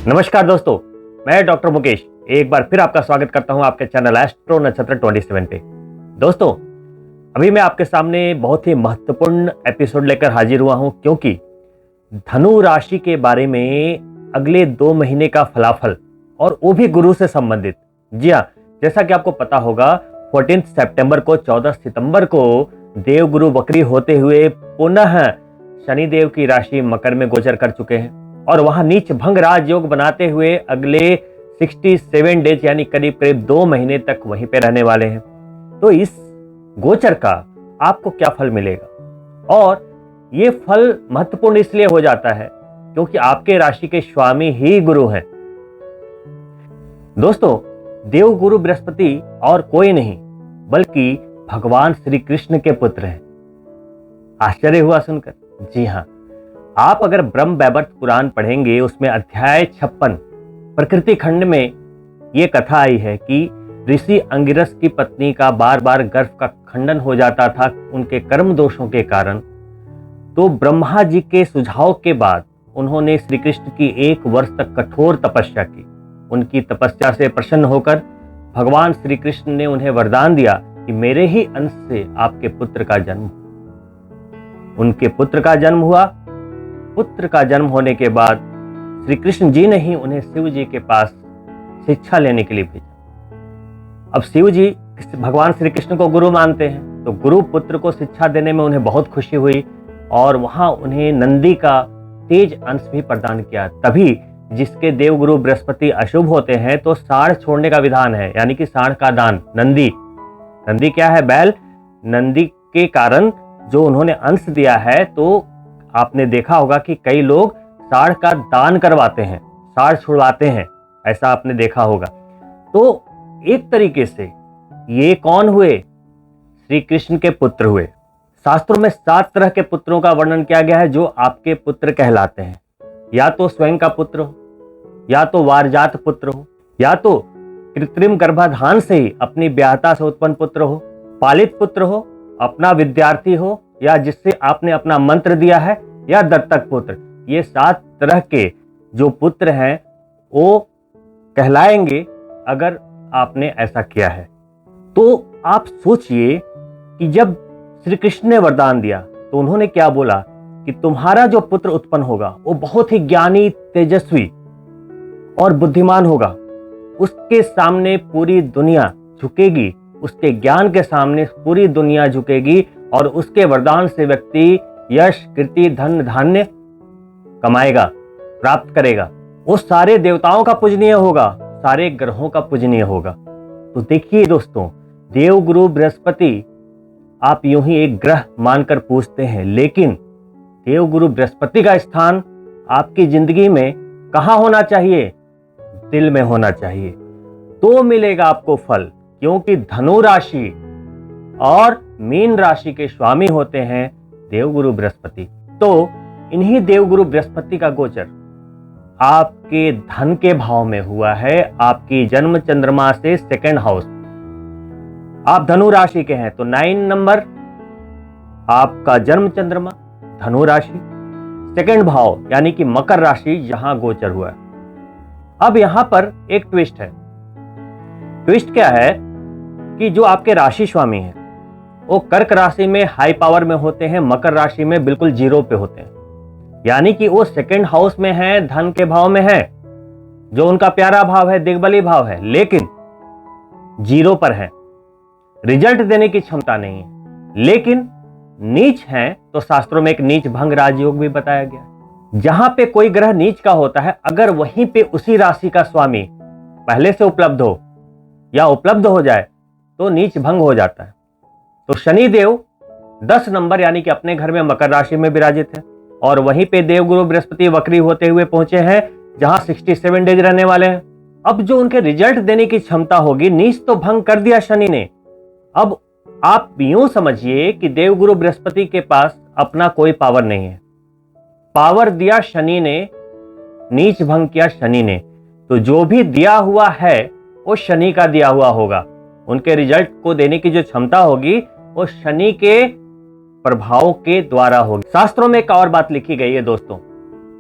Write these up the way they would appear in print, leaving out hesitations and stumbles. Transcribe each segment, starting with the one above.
नमस्कार दोस्तों, मैं डॉक्टर मुकेश एक बार फिर आपका स्वागत करता हूं आपके चैनल एस्ट्रो नक्षत्र 27 पे। दोस्तों, अभी मैं आपके सामने बहुत ही महत्वपूर्ण एपिसोड लेकर हाजिर हुआ हूं, क्योंकि धनु राशि के बारे में अगले 2 महीने का फलाफल और वो भी गुरु से संबंधित। जी हाँ, जैसा कि आपको पता होगा 14 सितंबर को 14 सितंबर को देवगुरु वक्री होते हुए पुनः शनिदेव की राशि मकर में गोचर कर चुके हैं और वहां नीच भंग राज योग बनाते हुए अगले 67 डेज यानी करीब करीब 2 महीने तक वहीं पे रहने वाले हैं। तो इस गोचर का आपको क्या फल मिलेगा, और ये फल महत्वपूर्ण इसलिए हो जाता है क्योंकि आपके राशि के स्वामी ही गुरु हैं। दोस्तों, देव गुरु बृहस्पति और कोई नहीं बल्कि भगवान श्री कृष्ण के पुत्र हैं। आश्चर्य हुआ सुनकर? जी हाँ, आप अगर ब्रह्म वैवर्त पुराण पढ़ेंगे, उसमें अध्याय 56 प्रकृति खंड में यह कथा आई है कि ऋषि अंगिरस की पत्नी का बार बार गर्भ का खंडन हो जाता था उनके कर्म दोषों के कारण। तो ब्रह्मा जी के सुझाव के बाद उन्होंने श्री कृष्ण की 1 वर्ष तक कठोर तपस्या की। उनकी तपस्या से प्रसन्न होकर भगवान श्री कृष्ण ने उन्हें वरदान दिया कि मेरे ही अंश से आपके पुत्र का जन्म। उनके पुत्र का जन्म हुआ। पुत्र का जन्म होने के बाद श्री कृष्ण जी ने ही उन्हें शिव जी के पास शिक्षा लेने के लिए भेजा। अब शिव जी भगवान श्री कृष्ण को गुरु मानते हैं, तो गुरु पुत्र को शिक्षा देने में उन्हें बहुत खुशी हुई और वहां उन्हें नंदी का तेज अंश भी प्रदान किया। तभी जिसके देवगुरु बृहस्पति अशुभ होते हैं तो साढ़ छोड़ने का विधान है, यानी कि साढ़ का दान। नंदी क्या है? बैल। नंदी के कारण जो उन्होंने अंश दिया है, तो आपने देखा होगा कि कई लोग साढ़ का दान करवाते हैं, साढ़ छुड़वाते हैं, ऐसा आपने देखा होगा। तो एक तरीके से ये कौन हुए? श्री कृष्ण के पुत्र हुए। शास्त्रों में 7 तरह के पुत्रों का वर्णन किया गया है जो आपके पुत्र कहलाते हैं। या तो स्वयं का पुत्र हो, या तो वारजात पुत्र हो, या तो कृत्रिम गर्भाधान से ही अपनी ब्याहता से उत्पन्न पुत्र हो, पालित पुत्र हो, अपना विद्यार्थी हो, या जिससे आपने अपना मंत्र दिया है, या दत्तक पुत्र। ये 7 तरह के जो पुत्र हैं वो कहलाएंगे अगर आपने ऐसा किया है। तो आप सोचिए कि जब श्री कृष्ण ने वरदान दिया तो उन्होंने क्या बोला कि तुम्हारा जो पुत्र उत्पन्न होगा वो बहुत ही ज्ञानी, तेजस्वी और बुद्धिमान होगा। उसके सामने पूरी दुनिया झुकेगी, उसके ज्ञान के सामने पूरी दुनिया झुकेगी और उसके वरदान से व्यक्ति यश, कीर्ति, धन, धान्य कमाएगा, प्राप्त करेगा। वो सारे देवताओं का पूजनीय होगा, सारे ग्रहों का पूजनीय होगा। तो देखिए दोस्तों, देवगुरु बृहस्पति आप यूं ही एक ग्रह मानकर पूछते हैं, लेकिन देवगुरु बृहस्पति का स्थान आपकी जिंदगी में कहां होना चाहिए? दिल में होना चाहिए। तो मिलेगा आपको फल, क्योंकि धनु राशि और मीन राशि के स्वामी होते हैं देवगुरु बृहस्पति। तो इन्हीं देवगुरु बृहस्पति का गोचर आपके धन के भाव में हुआ है, आपकी जन्म चंद्रमा से 2nd हाउस। आप धनु राशि के हैं तो 9 नंबर आपका जन्म चंद्रमा, धनु राशि, 2nd भाव यानी कि मकर राशि यहां गोचर हुआ है। अब यहां पर एक ट्विस्ट है। ट्विस्ट क्या है कि जो आपके राशि स्वामी हैं वो कर्क राशि में हाई पावर में होते हैं, मकर राशि में बिल्कुल 0 पे होते हैं। यानी कि वो 2nd हाउस में है, धन के भाव में है, जो उनका प्यारा भाव है, दिग्बली भाव है, लेकिन 0 पर है। रिजल्ट देने की क्षमता नहीं है, लेकिन नीच है। तो शास्त्रों में एक नीच भंग राजयोग भी बताया गया। जहां पे कोई ग्रह नीच का होता है, अगर वहीं पे उसी राशि का स्वामी पहले से उपलब्ध हो या उपलब्ध हो जाए तो नीच भंग हो जाता है। तो शनिदेव 10 नंबर यानी कि अपने घर में मकर राशि में विराजित है, और वहीं पे देवगुरु बृहस्पति वक्री होते हुए पहुंचे हैं जहां 67 डेज रहने वाले हैं। अब जो उनके रिजल्ट देने की क्षमता होगी, नीच तो भंग कर दिया शनि ने। अब आप यूं समझिए कि देवगुरु बृहस्पति के पास अपना कोई पावर नहीं है, पावर दिया शनि ने, नीच भंग किया शनि ने। तो जो भी दिया हुआ है वो शनि का दिया हुआ होगा। उनके रिजल्ट को देने की जो क्षमता होगी वो शनि के प्रभाव के द्वारा होगी। शास्त्रों में एक और बात लिखी गई है दोस्तों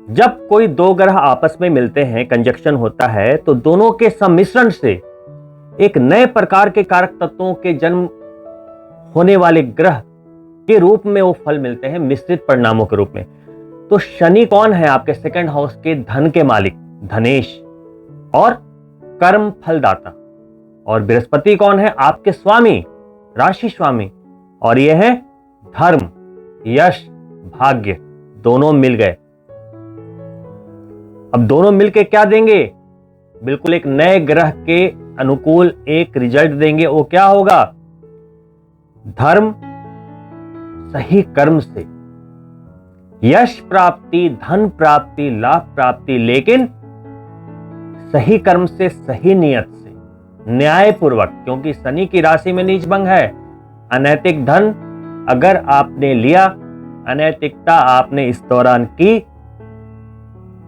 जब कोई दो ग्रह आपस में मिलते हैं, कंजक्शन होता है, तो दोनों के सम्मिश्रण से एक नए प्रकार के कारक तत्वों के जन्म होने वाले ग्रह के रूप में वो फल मिलते हैं, मिश्रित परिणामों के रूप में। तो शनि कौन है? आपके सेकंड हाउस के धन के मालिक, धनेश और कर्म फलदाता। और बृहस्पति कौन है? आपके स्वामी, राशि स्वामी, और ये है धर्म, यश, भाग्य। दोनों मिल गए। अब दोनों मिलके क्या देंगे? बिल्कुल एक नए ग्रह के अनुकूल एक रिजल्ट देंगे। वो क्या होगा? धर्म, सही कर्म से यश प्राप्ति, धन प्राप्ति, लाभ प्राप्ति, लेकिन सही कर्म से, सही नियत से, न्यायपूर्वक। क्योंकि शनि की राशि में नीच भंग है। अनैतिक धन अगर आपने लिया, अनैतिकता आपने इस दौरान की,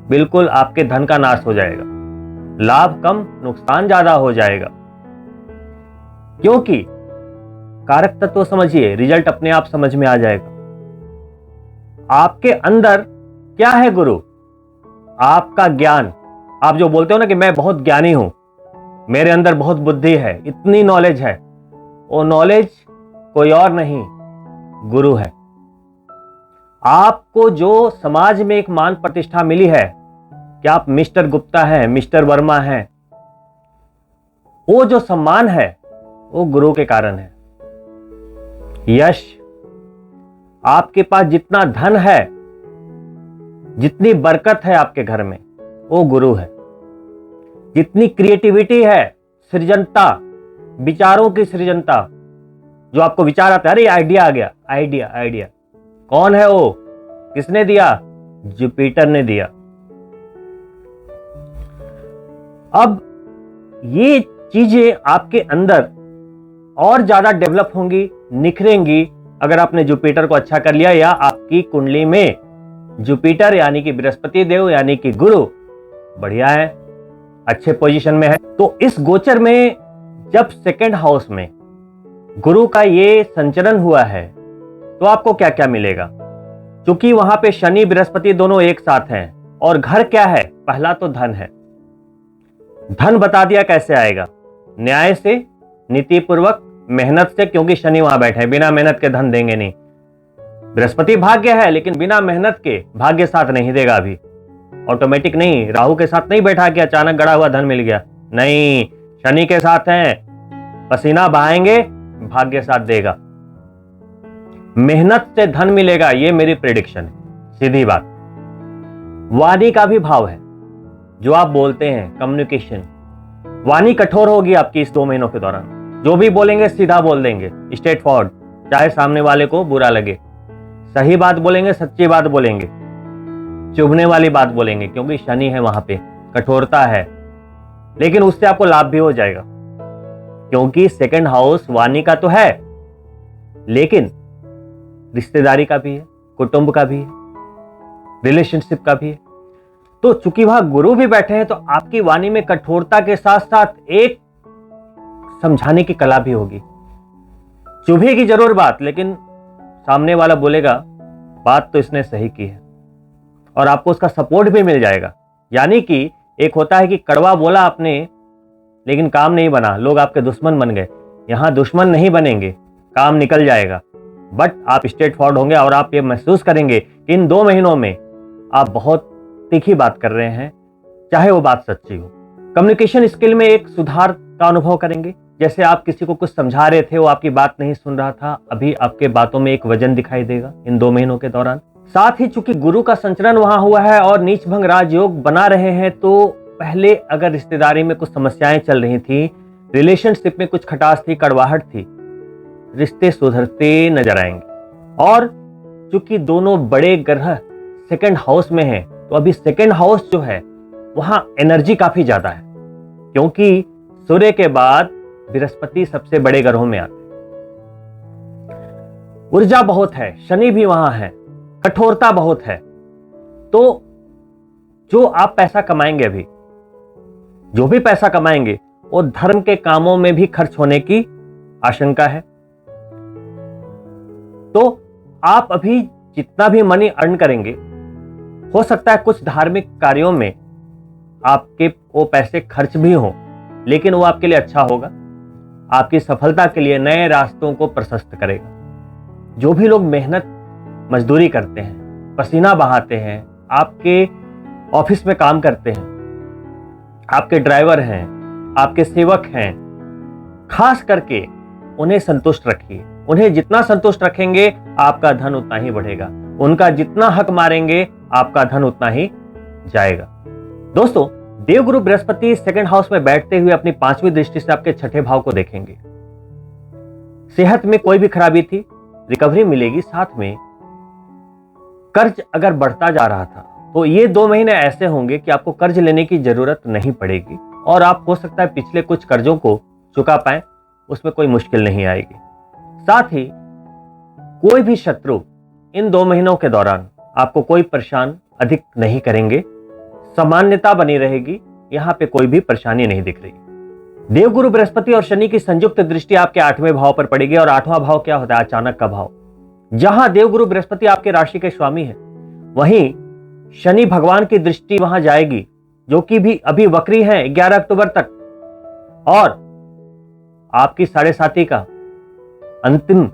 बिल्कुल आपके धन का नाश हो जाएगा। लाभ कम, नुकसान ज्यादा हो जाएगा। क्योंकि कारक तत्व समझिए, रिजल्ट अपने आप समझ में आ जाएगा। आपके अंदर क्या है? गुरु, आपका ज्ञान। आप जो बोलते हो ना कि मैं बहुत ज्ञानी हूं, मेरे अंदर बहुत बुद्धि है, इतनी नॉलेज है, वो नॉलेज कोई और नहीं, गुरु है। आपको जो समाज में एक मान प्रतिष्ठा मिली है कि आप मिस्टर गुप्ता हैं, मिस्टर वर्मा हैं, वो जो सम्मान है वो गुरु के कारण है। यश, आपके पास जितना धन है, जितनी बरकत है आपके घर में, वो गुरु है। जितनी क्रिएटिविटी है, सृजनता, विचारों की सृजनता, जो आपको विचार आता है, अरे आइडिया आ गया, आइडिया आइडिया, कौन है वो? किसने दिया? जुपिटर ने दिया। अब ये चीजें आपके अंदर और ज्यादा डेवलप होंगी, निखरेंगी अगर आपने जुपिटर को अच्छा कर लिया, या आपकी कुंडली में जुपिटर यानी कि बृहस्पति देव यानी कि गुरु बढ़िया है, अच्छे पोजीशन में है। तो इस गोचर में जब सेकंड हाउस में गुरु का ये संचरण हुआ है तो आपको क्या क्या मिलेगा? क्योंकि वहां पे शनि बृहस्पति दोनों एक साथ हैं, और घर क्या है? पहला तो धन है। धन बता दिया कैसे आएगा? न्याय से, नीतिपूर्वक, मेहनत से, क्योंकि शनि वहां बैठे हैं, बिना मेहनत के धन देंगे नहीं। बृहस्पति भाग्य है, लेकिन बिना मेहनत के भाग्य साथ नहीं देगा। अभी ऑटोमेटिक नहीं, राहु के साथ नहीं बैठा कि अचानक गड़ा हुआ धन मिल गया, नहीं, शनि के साथ हैं, पसीना बहाएंगे, भाग्य साथ देगा, मेहनत से धन मिलेगा, ये मेरी प्रेडिक्शन है, सीधी बात। वाणी का भी भाव है, जो आप बोलते हैं, कम्युनिकेशन, वाणी कठोर होगी आपकी इस 2 महीनों के दौरान। जो भी बोलेंगे सीधा बोल देंगे, स्ट्रेट फॉरवर्ड, चाहे सामने वाले को बुरा लगे। सही बात बोलेंगे, सच्ची बात बोलेंगे, चुभने वाली बात बोलेंगे, क्योंकि शनि है वहां पे, कठोरता है, लेकिन उससे आपको लाभ भी हो जाएगा। क्योंकि सेकंड हाउस वाणी का तो है, लेकिन रिश्तेदारी का भी है, कुटुंब का भी है, रिलेशनशिप का भी है। तो चूंकि वहां गुरु भी बैठे हैं, तो आपकी वाणी में कठोरता के साथ साथ एक समझाने की कला भी होगी। चुभेगी जरूर बात, लेकिन सामने वाला बोलेगा बात तो इसने सही की है, और आपको उसका सपोर्ट भी मिल जाएगा। यानी कि एक होता है कि कड़वा बोला आपने, लेकिन काम नहीं बना, लोग आपके दुश्मन बन गए। यहां दुश्मन नहीं बनेंगे, काम निकल जाएगा, बट आप स्ट्रेट फॉरवर्ड होंगे, और आप ये महसूस करेंगे कि इन 2 महीनों में आप बहुत तीखी बात कर रहे हैं, चाहे वो बात सच्ची हो। कम्युनिकेशन स्किल में एक सुधार का अनुभव करेंगे। जैसे आप किसी को कुछ समझा रहे थे, वो आपकी बात नहीं सुन रहा था, अभी आपके बातों में एक वजन दिखाई देगा इन 2 महीनों के दौरान। साथ ही चूंकि गुरु का संचरण वहां हुआ है और नीच भंग राजयोग बना रहे हैं, तो पहले अगर रिश्तेदारी में कुछ समस्याएं चल रही थी, रिलेशनशिप में कुछ खटास थी, कड़वाहट थी, रिश्ते सुधरते नजर आएंगे। और चूंकि दोनों बड़े ग्रह सेकंड हाउस में हैं, तो अभी सेकंड हाउस जो है वहां एनर्जी काफी ज्यादा है, क्योंकि सूर्य के बाद बृहस्पति सबसे बड़े ग्रहों में आते हैं। ऊर्जा बहुत है, शनि भी वहां है, कठोरता बहुत है। तो जो आप पैसा कमाएंगे, अभी जो भी पैसा कमाएंगे, वो धर्म के कामों में भी खर्च होने की आशंका है। तो आप अभी जितना भी मनी अर्न करेंगे, हो सकता है कुछ धार्मिक कार्यों में आपके वो पैसे खर्च भी हों, लेकिन वो आपके लिए अच्छा होगा, आपकी सफलता के लिए नए रास्तों को प्रशस्त करेगा। जो भी लोग मेहनत मजदूरी करते हैं, पसीना बहाते हैं, आपके ऑफिस में काम करते हैं, आपके ड्राइवर हैं, आपके सेवक हैं, खास करके उन्हें संतुष्ट रखिए। उन्हें जितना संतुष्ट रखेंगे आपका धन उतना ही बढ़ेगा, उनका जितना हक मारेंगे आपका धन उतना ही जाएगा। दोस्तों, देवगुरु बृहस्पति सेकंड हाउस में बैठते हुए अपनी 5वीं दृष्टि से आपके छठे भाव को देखेंगे। सेहत में कोई भी खराबी थी, रिकवरी मिलेगी। साथ में कर्ज अगर बढ़ता जा रहा था तो ये 2 महीने ऐसे होंगे कि आपको कर्ज लेने की जरूरत नहीं पड़ेगी और आप हो सकता है पिछले कुछ कर्जों को चुका पाएं, उसमें कोई मुश्किल नहीं आएगी। साथ ही कोई भी शत्रु इन 2 महीनों के दौरान आपको कोई परेशान अधिक नहीं करेंगे, सामान्यता बनी रहेगी, यहां पे कोई भी परेशानी नहीं दिख रही। देवगुरु बृहस्पति और शनि की संयुक्त दृष्टि आपके 8वें भाव पर पड़ेगी और 8वां भाव क्या होता है? अचानक का भाव। जहां देवगुरु बृहस्पति आपके राशि के स्वामी है, वहीं शनि भगवान की दृष्टि वहां जाएगी, जो कि भी अभी वक्री है 11 अक्टूबर तक, और आपकी 7.5 का अंतिम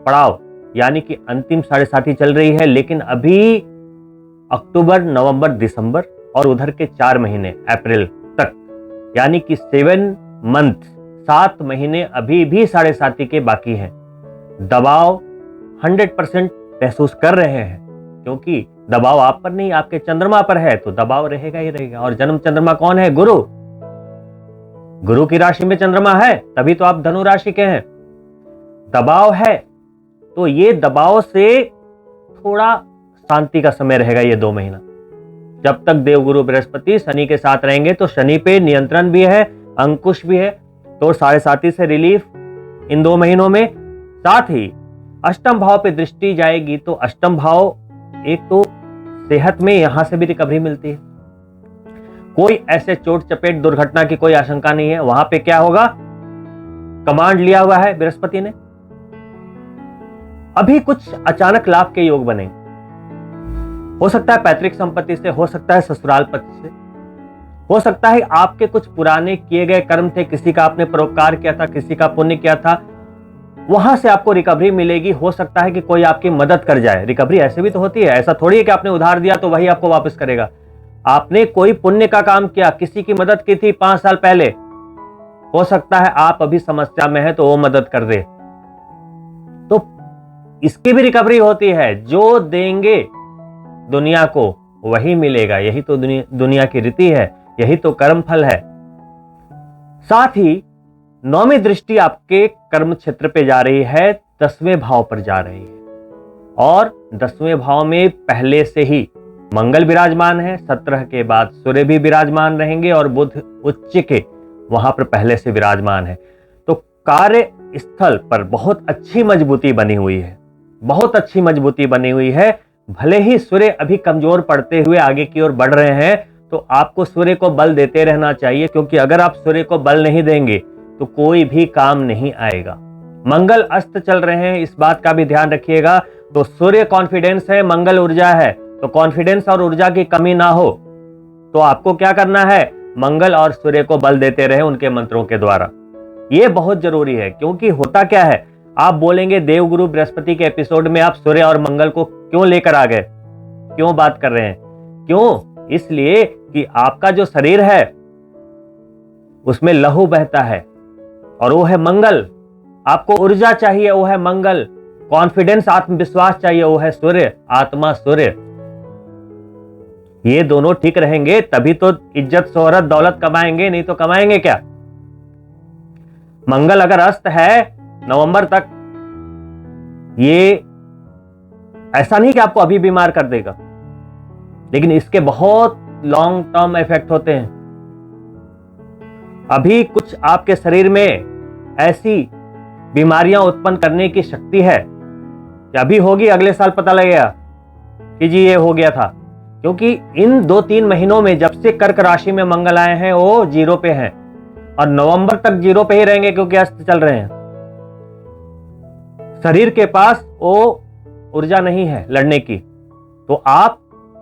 पड़ाव यानी कि अंतिम 7.5 चल रही है। लेकिन अभी अक्टूबर, नवंबर, दिसंबर और उधर के 4 महीने अप्रैल तक, यानी कि 7 मंथ, 7 महीने अभी भी 7.5 के बाकी हैं। दबाव 100% महसूस कर रहे हैं, क्योंकि दबाव आप पर नहीं, आपके चंद्रमा पर है, तो दबाव रहेगा ही रहेगा। और जन्म चंद्रमा कौन है? गुरु। गुरु की राशि में चंद्रमा है, तभी तो आप धनु राशि के हैं। दबाव है, तो ये दबाव से थोड़ा शांति का समय रहेगा ये 2 महीना। जब तक देवगुरु बृहस्पति शनि के साथ रहेंगे तो शनि पे नियंत्रण भी है, अंकुश भी है, तो 7.5 से रिलीफ इन 2 महीनों में। साथ ही अष्टम भाव पे दृष्टि जाएगी, तो अष्टम भाव, एक तो सेहत में यहां से भी रिकवरी मिलती है, कोई ऐसे चोट चपेट दुर्घटना की कोई आशंका नहीं है। वहां पे क्या होगा? कमांड लिया हुआ है बृहस्पति ने। अभी कुछ अचानक लाभ के योग बनेंगे, हो सकता है पैतृक संपत्ति से, हो सकता है ससुराल पक्ष से, हो सकता है आपके कुछ पुराने किए गए कर्म थे, किसी का आपने परोपकार किया था, किसी का पुण्य किया था, वहां से आपको रिकवरी मिलेगी। हो सकता है कि कोई आपकी मदद कर जाए। रिकवरी ऐसे भी तो होती है, ऐसा थोड़ी है कि आपने उधार दिया तो वही आपको वापस करेगा। आपने कोई पुण्य का काम किया, किसी की मदद की थी 5 साल पहले, हो सकता है आप अभी समस्या में है तो वो मदद कर दे, तो इसकी भी रिकवरी होती है। जो देंगे दुनिया को वही मिलेगा, यही तो दुनिया की रीति है, यही तो कर्म फल है। साथ ही 9वीं दृष्टि आपके कर्म क्षेत्र पे जा रही है, 10वें भाव पर जा रही है, और 10वें भाव में पहले से ही मंगल विराजमान है, 17 के बाद सूर्य भी विराजमान रहेंगे और बुध उच्च के वहां पर पहले से विराजमान है। तो कार्य स्थल पर बहुत अच्छी मजबूती बनी हुई है, बहुत अच्छी मजबूती बनी हुई है। भले ही सूर्य अभी कमजोर पड़ते हुए आगे की ओर बढ़ रहे हैं, तो आपको सूर्य को बल देते रहना चाहिए, क्योंकि अगर आप सूर्य को बल नहीं देंगे तो कोई भी काम नहीं आएगा। मंगल अस्त चल रहे हैं, इस बात का भी ध्यान रखिएगा। तो सूर्य कॉन्फिडेंस है, मंगल ऊर्जा है, तो कॉन्फिडेंस और ऊर्जा की कमी ना हो तो आपको क्या करना है? मंगल और सूर्य को बल देते रहे उनके मंत्रों के द्वारा। यह बहुत जरूरी है, क्योंकि होता क्या है, आप बोलेंगे देवगुरु बृहस्पति के एपिसोड में आप सूर्य और मंगल को क्यों लेकर आ गए, क्यों बात कर रहे हैं? क्यों? इसलिए कि आपका जो शरीर है उसमें लहू बहता है और वो है मंगल। आपको ऊर्जा चाहिए, वो है मंगल। कॉन्फिडेंस, आत्मविश्वास चाहिए, वो है सूर्य, आत्मा सूर्य। ये दोनों ठीक रहेंगे तभी तो इज्जत शोहरत दौलत कमाएंगे, नहीं तो कमाएंगे क्या? मंगल अगर अस्त है नवंबर तक, ये ऐसा नहीं कि आपको अभी बीमार कर देगा, लेकिन इसके बहुत लॉन्ग टर्म इफेक्ट होते हैं। अभी कुछ आपके शरीर में ऐसी बीमारियां उत्पन्न करने की शक्ति है कि अभी होगी, अगले साल पता लगेगा कि जी ये हो गया था। क्योंकि इन 2-3 महीनों में जब से कर्क राशि में मंगल आए हैं वो 0 पे हैं, और नवंबर तक 0 पे ही रहेंगे, क्योंकि अस्त चल रहे हैं। शरीर के पास वो ऊर्जा नहीं है लड़ने की, तो आप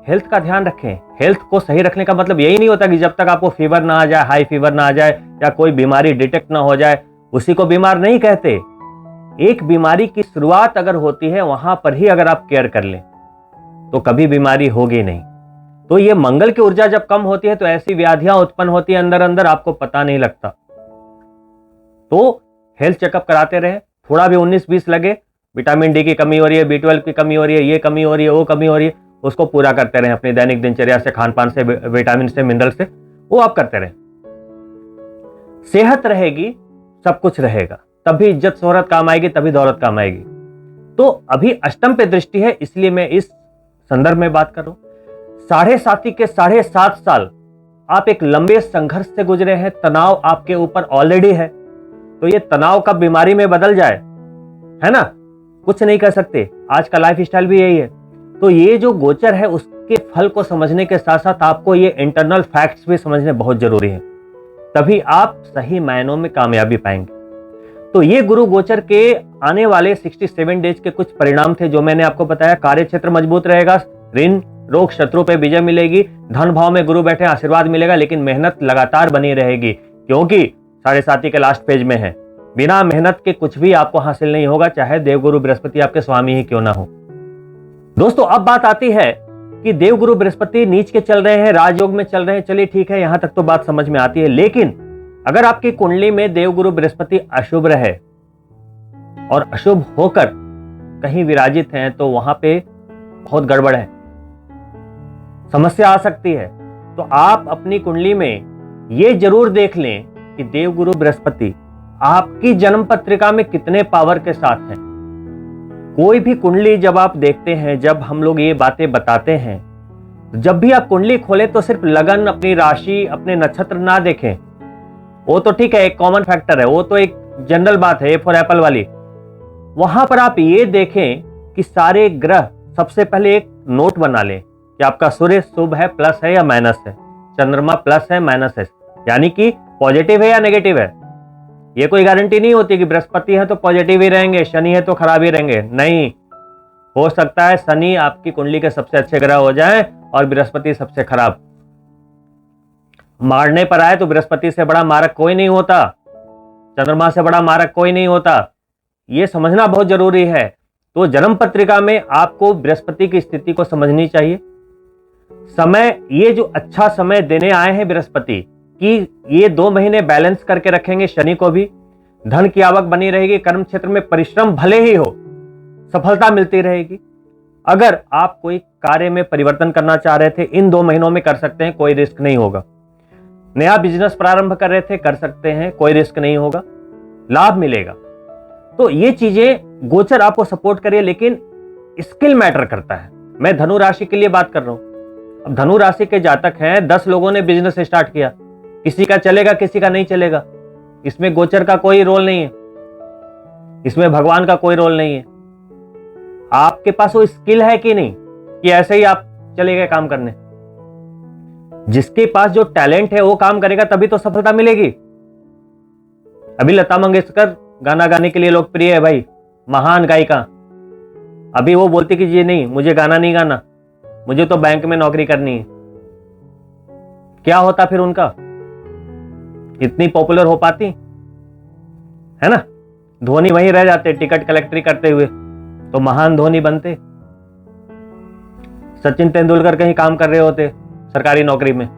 हेल्थ का ध्यान रखें। हेल्थ को सही रखने का मतलब यही नहीं होता कि जब तक आपको फीवर ना आ जाए, हाई फीवर ना आ जाए या कोई बीमारी डिटेक्ट ना हो जाए, उसी को बीमार नहीं कहते। एक बीमारी की शुरुआत अगर होती है वहां पर ही अगर आप केयर कर लें तो कभी बीमारी होगी नहीं। तो ये मंगल की ऊर्जा जब कम होती है तो ऐसी व्याधियां उत्पन्न होती है अंदर अंदर, आपको पता नहीं लगता। तो हेल्थ चेकअप कराते रहे। थोड़ा भी 19-20 लगे, विटामिन डी की कमी हो रही है, B12 की कमी हो रही है, ये कमी हो रही है, वो कमी हो रही है, उसको पूरा करते रहे अपनी दैनिक दिनचर्या से, खान पान से, विटामिन से, मिनरल से, वो आप करते रहे। सेहत रहेगी, सब कुछ रहेगा, तभी इज्जत शोहरत काम आएगी, तभी दौलत काम आएगी। तो अभी अष्टम पे दृष्टि है, इसलिए मैं इस संदर्भ में बात कर रहा हूं। 7.5 के 7.5 साल आप एक लंबे संघर्ष से गुजरे हैं, तनाव आपके ऊपर ऑलरेडी है। तो ये तनाव कब बीमारी में बदल जाए, है ना, कुछ नहीं कर सकते। आज का लाइफ स्टाइल भी यही है। तो ये जो गोचर है उसके फल को समझने के साथ साथ आपको ये इंटरनल फैक्ट्स भी समझने बहुत जरूरी है, तभी आप सही मायनों में कामयाबी पाएंगे। तो ये गुरु गोचर के आने वाले 67 डेज के कुछ परिणाम थे जो मैंने आपको बताया। कार्य क्षेत्र मजबूत रहेगा, ऋण रोग शत्रु पे विजय मिलेगी, धन भाव में गुरु बैठे आशीर्वाद मिलेगा, लेकिन मेहनत लगातार बनी रहेगी क्योंकि 7.5 के लास्ट पेज में है। बिना मेहनत के कुछ भी आपको हासिल नहीं होगा, चाहे देवगुरु बृहस्पति आपके स्वामी ही क्यों ना हो। दोस्तों अब बात आती है कि देवगुरु बृहस्पति नीच के चल रहे हैं, राजयोग में चल रहे हैं, चलिए ठीक है, यहां तक तो बात समझ में आती है। लेकिन अगर आपकी कुंडली में देवगुरु बृहस्पति अशुभ रहे और अशुभ होकर कहीं विराजित हैं तो वहां पे बहुत गड़बड़ है, समस्या आ सकती है। तो आप अपनी कुंडली में ये जरूर देख लें कि देवगुरु बृहस्पति आपकी जन्म पत्रिका में कितने पावर के साथ हैं। कोई भी कुंडली जब आप देखते हैं, जब हम लोग ये बातें बताते हैं, जब भी आप कुंडली खोलें तो सिर्फ लगन, अपनी राशि, अपने नक्षत्र ना देखें। वो तो ठीक है, एक कॉमन फैक्टर है, वो तो एक जनरल बात है, ए फॉर एप्पल वाली। वहां पर आप ये देखें कि सारे ग्रह, सबसे पहले एक नोट बना लें कि आपका सूर्य शुभ है, प्लस है या माइनस है, चंद्रमा प्लस है, माइनस है, यानी कि पॉजिटिव है या नेगेटिव है। ये कोई गारंटी नहीं होती कि बृहस्पति है तो पॉजिटिव ही रहेंगे, शनि है तो खराब ही रहेंगे। नहीं, हो सकता है शनि आपकी कुंडली के सबसे अच्छे ग्रह हो जाए और बृहस्पति सबसे खराब। मारने पर आए तो बृहस्पति से बड़ा मारक कोई नहीं होता, चंद्रमा से बड़ा मारक कोई नहीं होता, ये समझना बहुत जरूरी है। तो जन्म पत्रिका में आपको बृहस्पति की स्थिति को समझनी चाहिए। समय, ये जो अच्छा समय देने आए हैं बृहस्पति कि ये 2 महीने बैलेंस करके रखेंगे शनि को भी, धन की आवक बनी रहेगी, कर्म क्षेत्र में परिश्रम भले ही हो, सफलता मिलती रहेगी। अगर आप कोई कार्य में परिवर्तन करना चाह रहे थे, इन 2 महीनों में कर सकते हैं, कोई रिस्क नहीं होगा। नया बिजनेस प्रारंभ कर रहे थे, कर सकते हैं, कोई रिस्क नहीं होगा, लाभ मिलेगा। तो ये चीजें गोचर आपको सपोर्ट करिए, लेकिन स्किल मैटर करता है। मैं धनु राशि के लिए बात कर रहा हूं। अब धनु राशि के जातक हैं, 10 लोगों ने बिजनेस स्टार्ट किया, किसी का चलेगा, किसी का नहीं चलेगा। इसमें गोचर का कोई रोल नहीं है, इसमें भगवान का कोई रोल नहीं है। आपके पास वो स्किल है कि नहीं कि ऐसे ही आप चले गए काम करने। जिसके पास जो टैलेंट है वो काम करेगा तभी तो सफलता मिलेगी। अभी लता मंगेशकर गाना गाने के लिए लोकप्रिय है भाई, महान गायिका। अभी वो बोलती कि जी नहीं, मुझे गाना नहीं गाना, मुझे तो बैंक में नौकरी करनी है। क्या होता फिर उनका? इतनी पॉपुलर हो पाती है ना? धोनी वहीं रह जाते टिकट कलेक्टरी करते हुए, तो महान धोनी बनते। सचिन तेंदुलकर कहीं काम कर रहे होते सरकारी नौकरी में,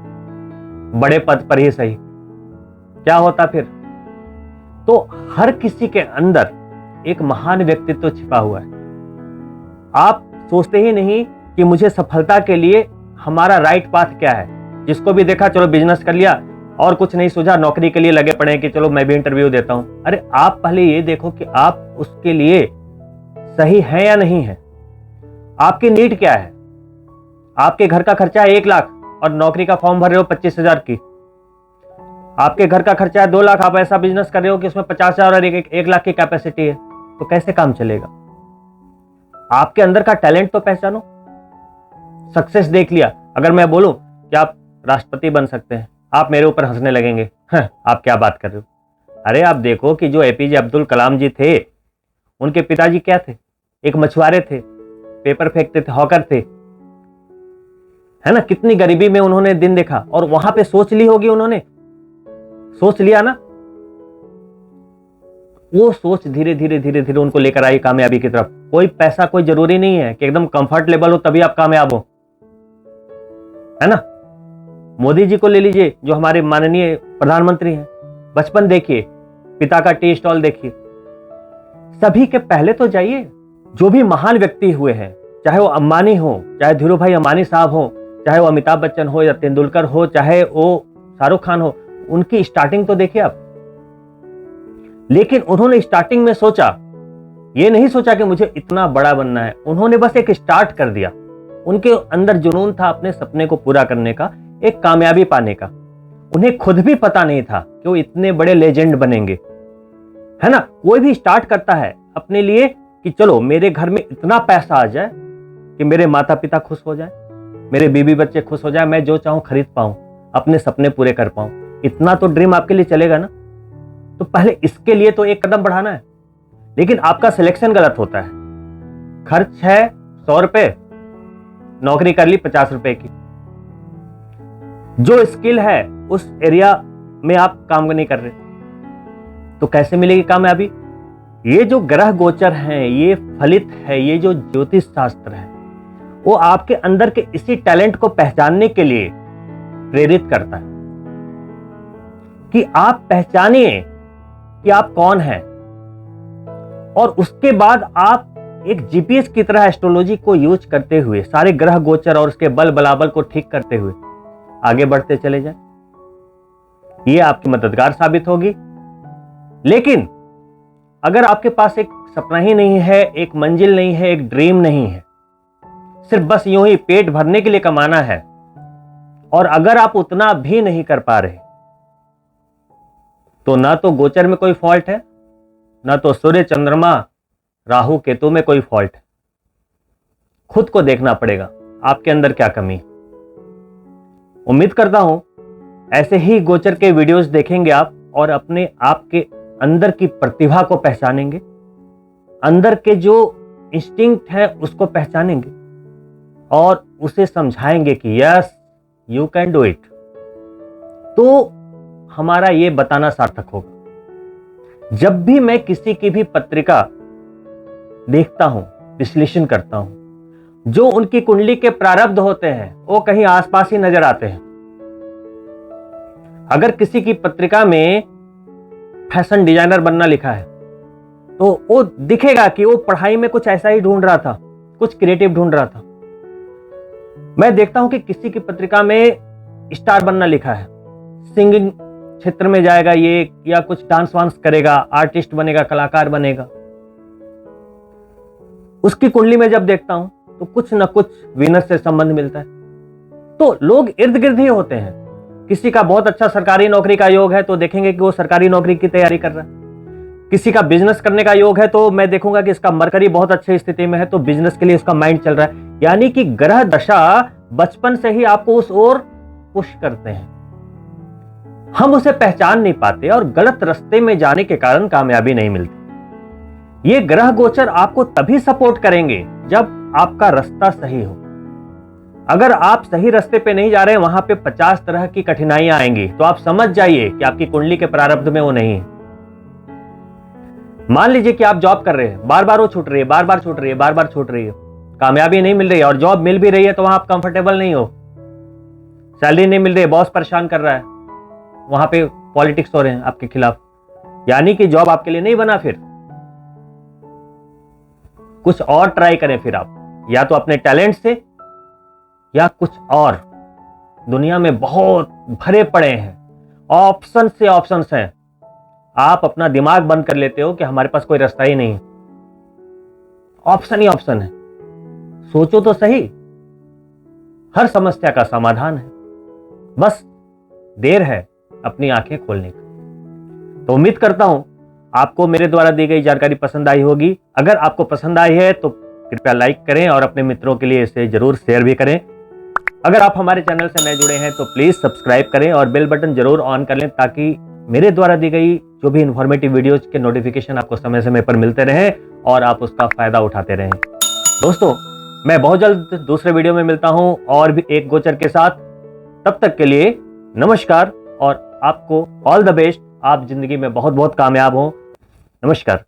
बड़े पद पर ही सही, क्या होता फिर? तो हर किसी के अंदर एक महान व्यक्तित्व छिपा हुआ है। आप सोचते ही नहीं कि मुझे सफलता के लिए हमारा राइट पाथ क्या है। जिसको भी देखा चलो बिजनेस कर लिया और कुछ नहीं सूझा, नौकरी के लिए लगे पड़े हैं कि चलो मैं भी इंटरव्यू देता हूं। अरे आप पहले ये देखो कि आप उसके लिए सही है या नहीं है। आपकी नीड क्या है? आपके घर का खर्चा है 1 लाख और नौकरी का फॉर्म भर रहे हो 25,000 की। आपके घर का खर्चा है 2 लाख, आप ऐसा बिजनेस कर रहे हो कि उसमें 50,000 और 1 लाख की कैपेसिटी है, तो कैसे काम चलेगा? आपके अंदर का टैलेंट तो पहचानो। सक्सेस देख लिया, अगर मैं बोलूं कि आप राष्ट्रपति बन सकते हैं, आप मेरे ऊपर हंसने लगेंगे, आप क्या बात कर रहे हो। अरे आप देखो कि जो एपीजे अब्दुल कलाम जी थे, उनके पिताजी क्या थे? एक मछुआरे थे, पेपर फेंकते थे, हॉकर थे। है ना, कितनी गरीबी में उन्होंने दिन देखा और वहां पे सोच ली होगी, उन्होंने सोच लिया ना, वो सोच धीरे धीरे धीरे धीरे उनको लेकर आई कामयाबी की तरफ। कोई पैसा कोई जरूरी नहीं है कि एकदम कंफर्ट लेवल हो तभी आप कामयाब हो, है ना। मोदी जी को ले लीजिए जो हमारे माननीय प्रधानमंत्री हैं, बचपन देखिए, पिता का टी स्टॉल देखिए। सभी के पहले तो जाइए, जो भी महान व्यक्ति हुए हैं, चाहे वो अंबानी हो, चाहे धीरू भाई अंबानी साहब हो, चाहे वो अमिताभ बच्चन हो या तेंदुलकर हो, चाहे वो शाहरुख खान हो, उनकी स्टार्टिंग तो देखिए आप। लेकिन उन्होंने स्टार्टिंग में सोचा, ये नहीं सोचा कि मुझे इतना बड़ा बनना है, उन्होंने बस एक स्टार्ट कर दिया। उनके अंदर जुनून था अपने सपने को पूरा करने का, एक कामयाबी पाने का। उन्हें खुद भी पता नहीं था कि वो इतने बड़े लेजेंड बनेंगे, है ना। कोई भी स्टार्ट करता है अपने लिए कि चलो मेरे घर में इतना पैसा आ जाए कि मेरे माता पिता खुश हो जाए, मेरे बीवी बच्चे खुश हो जाए, मैं जो चाहूं खरीद पाऊं, अपने सपने पूरे कर पाऊं। इतना तो ड्रीम आपके लिए चलेगा ना, तो पहले इसके लिए तो एक कदम बढ़ाना है। लेकिन आपका सिलेक्शन गलत होता है। खर्च है 100 रुपए, नौकरी कर ली 50 रुपए की। जो स्किल है उस एरिया में आप काम नहीं कर रहे, तो कैसे मिलेगी कामयाबी। ये जो ग्रह गोचर हैं, ये फलित है, ये जो ज्योतिष शास्त्र है, वो आपके अंदर के इसी टैलेंट को पहचानने के लिए प्रेरित करता है कि आप पहचानिए कि आप कौन हैं, और उसके बाद आप एक जीपीएस की तरह एस्ट्रोलॉजी को यूज करते हुए सारे ग्रह गोचर और उसके बल बलाबल को ठीक करते हुए आगे बढ़ते चले जाएं। ये आपकी मददगार साबित होगी। लेकिन अगर आपके पास एक सपना ही नहीं है, एक मंजिल नहीं है, एक ड्रीम नहीं है, सिर्फ बस यूं ही पेट भरने के लिए कमाना है, और अगर आप उतना भी नहीं कर पा रहे, तो ना तो गोचर में कोई फॉल्ट है, ना तो सूर्य चंद्रमा राहु केतु में कोई फॉल्ट है। खुद को देखना पड़ेगा आपके अंदर क्या कमी है। उम्मीद करता हूं ऐसे ही गोचर के वीडियोस देखेंगे आप और अपने आप के अंदर की प्रतिभा को पहचानेंगे, अंदर के जो इंस्टिंक्ट है उसको पहचानेंगे और उसे समझाएंगे कि yes you can do it. तो हमारा ये बताना सार्थक होगा। जब भी मैं किसी की भी पत्रिका देखता हूं, विश्लेषण करता हूं, जो उनकी कुंडली के प्रारब्ध होते हैं वो कहीं आसपास ही नजर आते हैं। अगर किसी की पत्रिका में फैशन डिजाइनर बनना लिखा है तो वो दिखेगा कि वो पढ़ाई में कुछ ऐसा ही ढूंढ रहा था, कुछ क्रिएटिव ढूंढ रहा था। मैं देखता हूं कि किसी की पत्रिका में स्टार बनना लिखा है, सिंगिंग क्षेत्र में जाएगा ये, या कुछ डांस वांस करेगा, आर्टिस्ट बनेगा, कलाकार बनेगा। उसकी कुंडली में जब देखता हूं तो कुछ ना कुछ वीनस से संबंध मिलता है। तो लोग इर्द गिर्द ही होते हैं। किसी का बहुत अच्छा सरकारी नौकरी का योग है तो देखेंगे कि वो सरकारी नौकरी की तैयारी कर रहा है। किसी का बिजनेस करने का योग है तो मैं देखूंगा कि इसका मरकरी बहुत अच्छी स्थिति में है, तो बिजनेस के लिए उसका माइंड चल रहा है। यानी कि ग्रह दशा बचपन से ही आपको उस ओर पुश करते हैं। हम उसे पहचान नहीं पाते और गलत रास्ते में जाने के कारण कामयाबी नहीं मिलती। ये ग्रह गोचर आपको तभी सपोर्ट करेंगे जब आपका रास्ता सही हो। अगर आप सही रास्ते पे नहीं जा रहे हैं, वहां पे 50 तरह की कठिनाइयां आएंगी, तो आप समझ जाइए कि आपकी कुंडली के प्रारब्ध में वो नहीं है। मान लीजिए कि आप जॉब कर रहे हैं, बार बार वो छूट रही है, बार बार छूट रही है, बार बार छूट रही है, कामयाबी नहीं मिल रही है, और जॉब मिल भी रही है तो वहां आप कंफर्टेबल नहीं हो, सैलरी नहीं मिल रही है, बॉस परेशान कर रहा है, वहां पे पॉलिटिक्स हो रहे हैं आपके खिलाफ, यानी कि जॉब आपके लिए नहीं बना। फिर कुछ और ट्राई करें, फिर आप या तो अपने टैलेंट से या कुछ और। दुनिया में बहुत भरे पड़े हैं, ऑप्शन से ऑप्शंस हैं। आप अपना दिमाग बंद कर लेते हो कि हमारे पास कोई रास्ता ही नहीं है, ऑप्शन ही ऑप्शन है। सोचो तो सही, हर समस्या का समाधान है, बस देर है अपनी आंखें खोलने की। तो उम्मीद करता हूं आपको मेरे द्वारा दी गई जानकारी पसंद आई होगी। अगर आपको पसंद आई है तो कृपया लाइक करें और अपने मित्रों के लिए इसे जरूर शेयर भी करें। अगर आप हमारे चैनल से नए जुड़े हैं तो प्लीज सब्सक्राइब करें और बेल बटन जरूर ऑन कर लें, ताकि मेरे द्वारा दी गई जो भी इंफॉर्मेटिव वीडियोज के नोटिफिकेशन आपको समय समय पर मिलते रहें और आप उसका फायदा उठाते रहें। दोस्तों, मैं बहुत जल्द दूसरे वीडियो में मिलता हूं और भी एक गोचर के साथ। तब तक के लिए नमस्कार और आपको ऑल द बेस्ट। आप जिंदगी में बहुत बहुत कामयाब हो। नमस्कार।